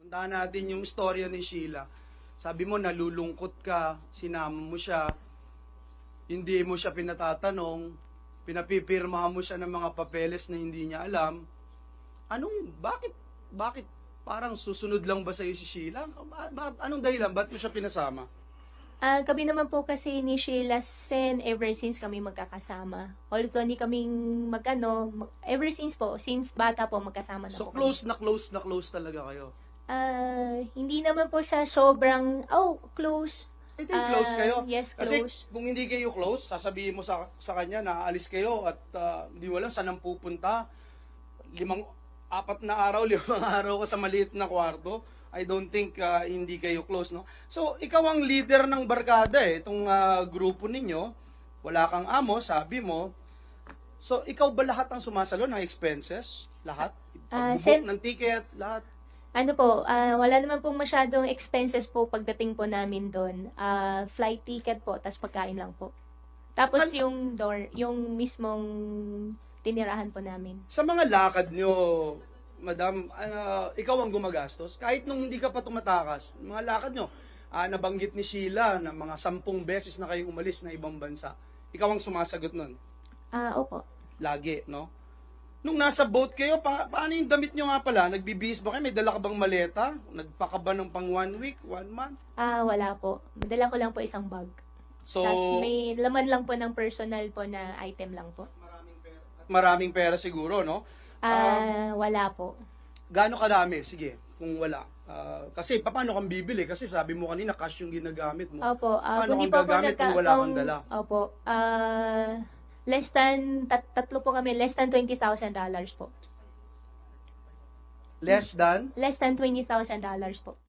Tandaan natin yung istorya ni Sheila. Sabi mo, nalulungkot ka, sinama mo siya, hindi mo siya pinatatanong, pinapipirmahan mo siya ng mga papeles na hindi niya alam. Bakit parang susunod lang ba sa'yo si Sheila? Anong dahilan? Ba't mo siya pinasama? Kami naman po kasi ni Sheila Sen ever since kami magkakasama. Although hindi kaming ever since bata po magkasama na So po close na close talaga kayo. hindi naman po sa sobrang, close. I think close kayo. Yes, Kasi close. kung hindi kayo close, sasabihin mo sa kanya na aalis kayo at hindi mo alam saan ang pupunta. 4 na araw, 5 araw ka sa maliit na kwarto. I don't think hindi kayo close, no? So, ikaw ang leader ng barkada itong grupo ninyo. Wala kang amo, sabi mo. So, ikaw ba lahat ang sumasalo ng expenses? Lahat? Pag-book ng ticket, lahat? Wala naman pong masyadong expenses po pagdating po namin doon. Flight ticket po, tas pagkain lang po. Tapos yung mismong tinirahan po namin. Sa mga lakad nyo, Madam, ikaw ang gumagastos. Kahit nung hindi ka pa tumatakas, mga lakad nyo, nabanggit ni Sheila na mga 10 beses na kayo umalis na ibang bansa. Ikaw ang sumasagot nun. Opo. Lagi, no? Nung nasa boat kayo, paano yung damit nyo nga pala? Nagbibihis ba kayo? May dala ka bang maleta? Nagpaka ba ng pang 1 week, 1 month? Wala po. Madala ko lang po isang bag. So, Tapos may laman lang po ng personal po na item lang po. maraming pera siguro, no? Wala po. Gaano kadami? Sige, kung wala. Kasi paano kang bibili? Kasi sabi mo kanina, cash yung ginagamit mo. Opo. Paano Kung di kang po ako gagamit kung wala kang dala? Opo. Less than, tatlo po kami, less than $20,000 po. Less than? Less than $20,000 po.